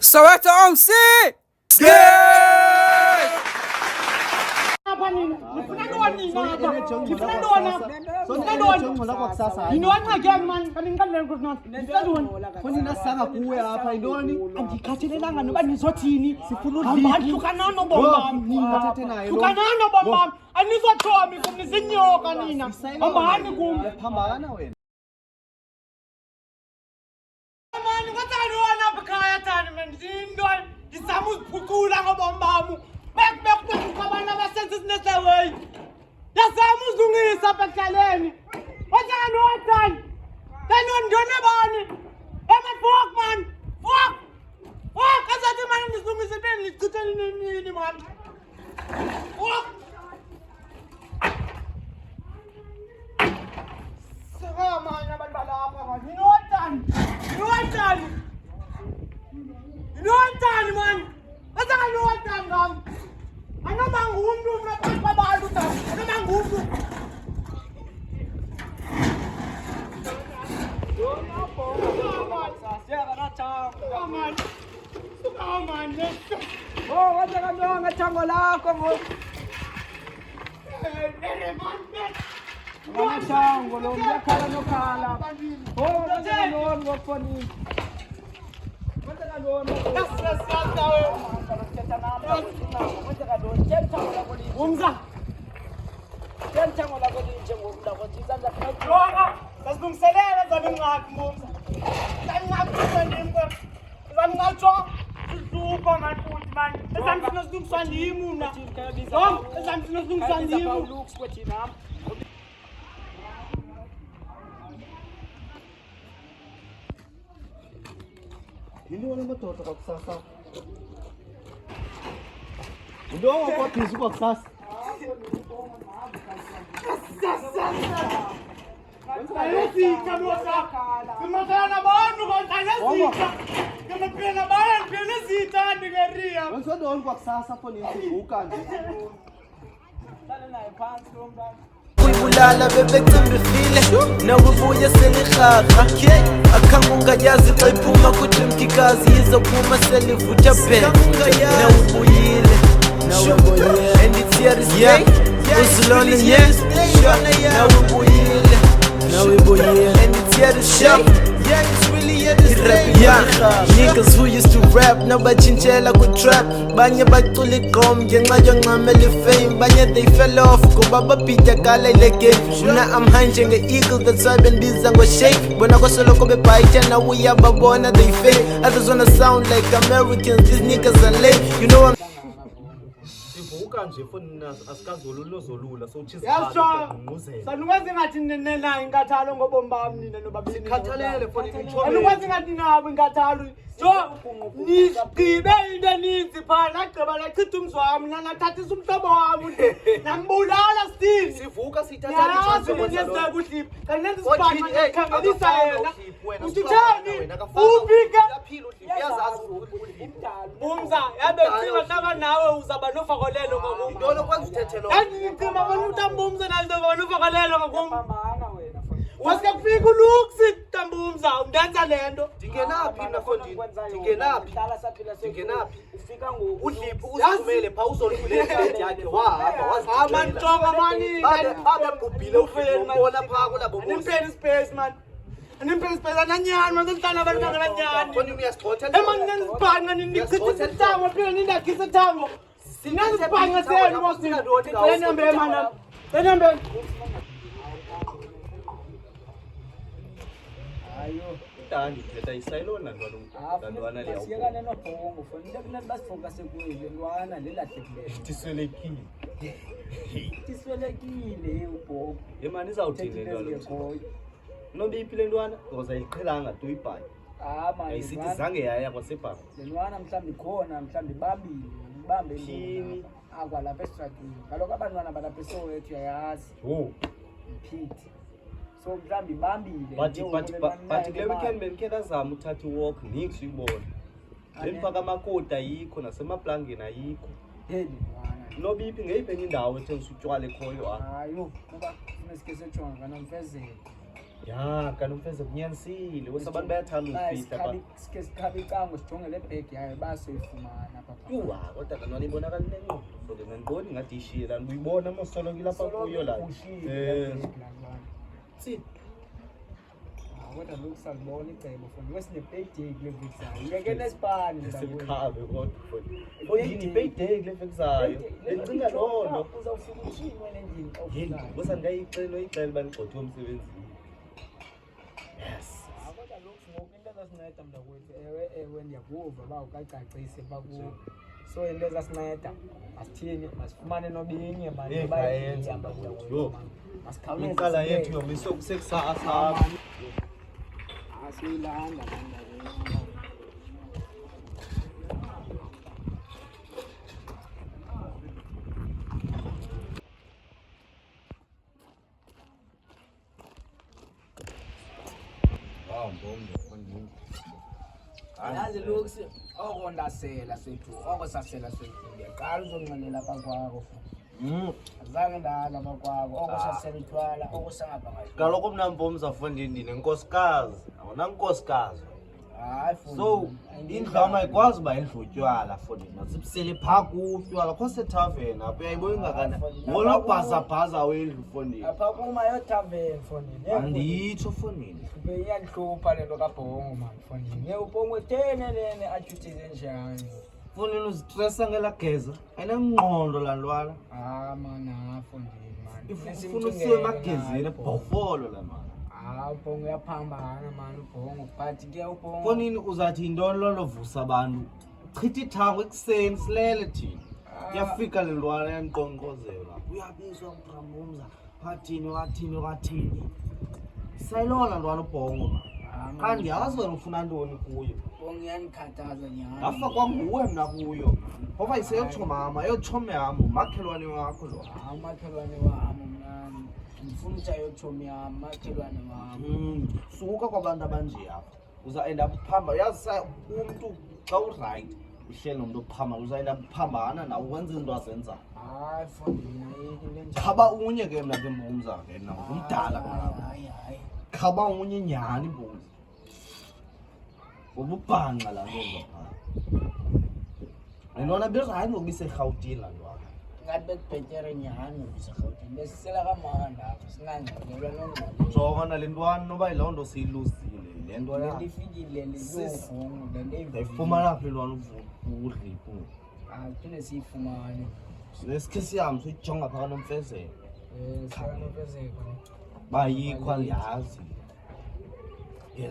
Soweto OMC! Kuyibulala bebecimba ifile nawubuye selihaha akangungayazi xa iphuma kujimkikazi yizophuma selivutha phela nawubuyile and it's here to stay uzulona nawubuyile and it's here to stay. Niggas who used to rap nabachintshela ku-trap banye bacula igqom ngenxa yonqamela ifame banye they fell off ngoba babhida gala ile game mina I'm high njenge-eagle that's why bendiza ngo-shake bona kwasoloko bebhayitya now uyababona they fake others wanna sound like Americans these niggas are lame you know I'm nje foni asikazulu lozolula so chizi nguzela sanukwazi ngathi nena inkathalo ngobombami nina nobabili sikhathalele foni ngithole anukwazi ngathi nabo inkathalo jo nigqibe into eninzi phana agqiba lachitha umzwami nanathathisa umhlobo wami nambulala still sivuka sithatha ichance kuhliphi kanti nenza isibhaqa khangelisa yena uthithani ubike yaphila uhliphi yazazi umza yabe ucinga hlaba nawe uzaba nofakolelo ngoku intolo kwenza uthethelo andicima bona utambumza nalizoba nofakolelo ngoku wasike kufika uluksi tambumza undenza lento ndingenaphi nafondini ndingenaphi ufika ngoku uhliphi uzithumele pha uzolivula ikhadi yakhe wahamba wazihamba ntonga mani babebhubhile ubona pha kulabo nimpeni space man nimpeni space ananyani man senhlana abantu bangananyani foni uyasixhothela emanginenzibhanqa nichithisa thango phela nindakhisa thango sinezibhanqa senu mosina enambe mana enambe ayo tandi thetha isayilona ntwana leyo siyakane nobhongo foni ntekuneni basifoka sekuyile ntwana lelahlekile tiswelekile ubhongo emani izawuthini ntwana nobiphi le ntwana ngoza ayiqhelanga tu ibhayi ayisithi zange yaya kwasebhanka le ntwana mhlawumbi khona mhlawumbi babili ngibambe Tyhini. akwalapha esitratweni kaloku abantwana balapha eSoweto uyayazi mphiti so mhlawumbi bambile but kule weekend benikhe ndazama uthatha iwalk nix uyibona ndimfaka amakoti ayikho nasemaplangeni ayikho nobiphi ngeyiphi enye indawo ethengisa utywala ekhoyo hayo kuba kunesike sejonga kanomfezelo Ya, kanti umfeze kunyanisile. Wese abantu bayathanda ukufihla ba. Sike sikhabe icango sijonge le bag yayo basoyifumana papa. Yuwa, kodwa kanti ibonakala nenqondo. Kodwa ngibona ngathi ishiye la uyibona mosolo ngilapha kuyo la. Sit. Kodwa lokhu salibona icebo futhi wesine payday kule vixayo. Ngeke nesipani Sikhabe kodwa futhi. Oyini payday kule vixayo. Lencinga lono. Uzawufika ushini wena endlini xa Yini, ufikayo. bosa ngiyayicela banigxothe umsebenzini. Yes. Kodwa lokhu ngoku into ezasinceda mntakwethu ewe ndiyakuva uba ukacacise bakuwo. So into ezasinceda masithini masifumane nobinye manje Bayenza mntakwethu. masikhawuleze Iqala yethu yomisokusasa. asiyilanda manje. Yazi lokhu okondasela sethu okosasela sethu ngiyaqala uzonqanela bakwakho azange ndala bakwakho okosasela utywala okosangapha ngayo Kaloku mna Mpumza fundi ndinenkosikazi awunankosikazi hayi so indlu yam ayikwazi uba indlu utywala fundi masibusele phaa kutywala kho sethaveni apho uyayibona ingakana ngona bhazabhaza wendlu fundi apha kuma yothaveni fondini anditsho fundini beyandihlupha le nto kabhongo mani fondini ubhongo ethenelene atyuthize njani fundini uzistresa ngelaa geza ayinangqondo laa ntwana mana fondini mani ifuna usiwe emagezini ebhofolo laa mani ubhongo uyaphambana mani ubhongo but ke ubhongo fonini uzawuthi yintoni loo nto vusa abantu chitha ithango ekuseni silele thina iyafika le ntwana yandiqonkqozela uyabizwa mntaMpumza wathini sayilona ntwana ubhongo qha ndiyazi wena ufuna ntoni kuyo ubhongo iyanikhathaza nyhani ngafa kwanguwe mna kuyo ngoba iseyotsho mama yotshomi yam umakhelwane wakho lo umakhelwane wam mnani ndifuna uthi ayotshomi yam umakhelwane wam suka kwabantu abanjeya uzaenda kuphamba yazi umntu xa urayithi uhleli nomntu ophamba uzaenda kuphambana nawe wenze izinto azenzayo hayi fondini ayikho into enjalo khaba unye ke mna ke Mpumza ke mna ngumdala hayi khaba unye nyhani Mpumza ububhanqa laa nto enza phaa yintona berayithi ngokuba iserhawutini laa ntwana ngathi bekubhetere nyhani ngobiserhawutini besisela kamandi apho singangxolelwa nongxolelwa jonga nale ntwana noba yiloo nto siyiluzile le nto le ya nto ifikile lezovungu le nto ndayifumana phi lwana udlipu phinde siyifumane nesikhe sihambe siyijonga phaka nomfezeko sikanofezeko bayikho andiyazi yes.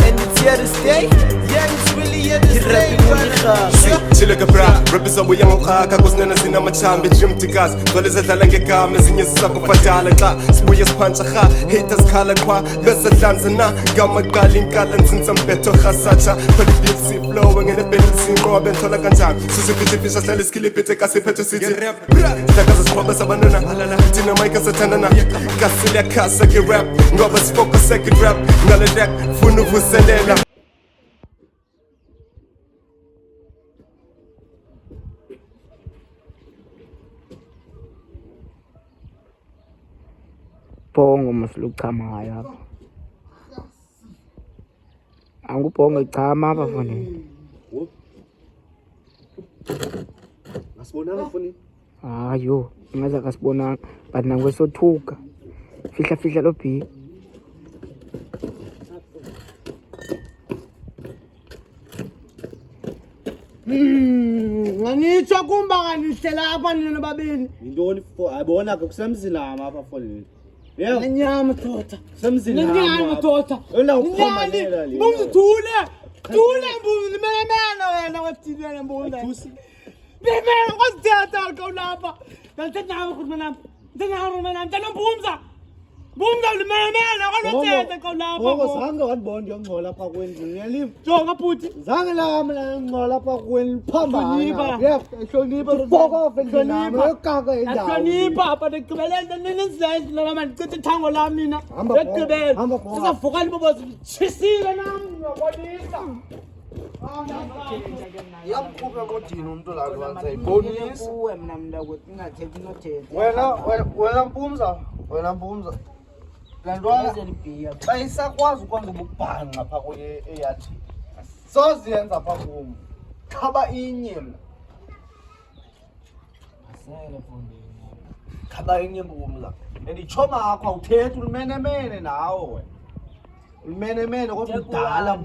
And it's here to stay. Yeah, it's really here to stay. Chileka bra, represent we young khaka kusinena sina machambi gym tikas Dole zedlala ngegama ezinye zisakufadala xa sibuye siphantsa kha haters khala qwa bese hlanzana ngamaqala inkala nsinsa mbetho khasacha phela beats flow ngene beats inqobe nthola kanjani sisiphithi fisha hlala iskiliphethe kasiphethe sithi rap hlakaza sikhomba sabanana thina mic asathandana kasile khasa ke rap ngoba sifocus ke rap ngale track funa uvuselela Bhongo masiluchamayo apha angubhongo ichama apha fondini Ngasibonanga funi. hayo ingaze akasibonanga but nankwesothuka fihla lo bhi nganitsho kumba nganihlela apha nina babini Yintoni ayibona ke kusemzini nama apha fonini. Yebo. nenyama tota Kusemzini nama. nenyama tota Wena ukhomalela le. Thule mbuzi limelemena wena wathilele mbuzi Thusi. Bimela kwasithatha kawulapha ngalithatha khulumana Mpumza limelemena kwasithatha kawulapha Bhongo zange wanibona ngiyongcola apha kwendlu. Ngiyaliva. jonga bhuti Zange lami la ngcola apha kwendlu phambana. Hlonipha. Yebo, hlonipha. Bhoko endlini yokaka indawo. Hlonipha apha ndikugqibelela nizenze noma mandichithe ithango lam mina Hamba Bhongo, ekugqibela hamba Bhongo. sizavuka libobozi tshisile nam ngiyabonisa iyamkhupha kodini umntu laa nto sayibonisa kuwe mna mntakwethu ingathethi nothetha wena Mpumza lantwana xa isakwazi ukwenza ububhanqa phaa kuye eyathi soziyenza phaa kum khaba inye mna khaba inye mbumla and itshoma akho awuthethi ulimenemene nawo wena ulimenemene kodwa udala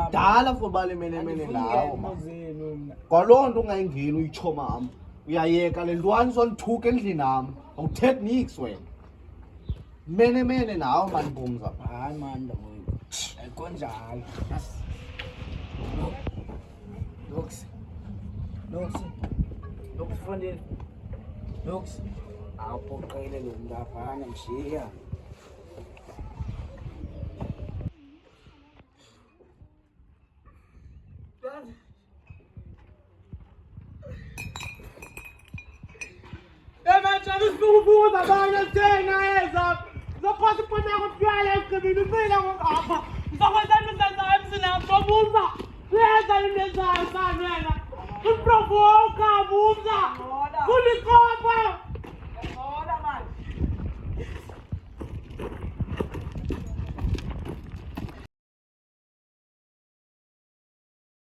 udala for uba limenemene nawo kwaloo nto ungayingeni uyitshoma am uyayeka le ntwana izondithuka endlini nam awuthethi niks wena menemene nawo mani bumza hayi mani ndabona ayikho njalo lokufundini loks awuphoqele lo muntu afana mshiya Emanjani usikubuza bana tena eza Zakwazi kupata kufiala ekubini bila ngapha Zakwazi ndenza emsina babuza Yenza imeza sana wena Uprovoka buza Kulikopa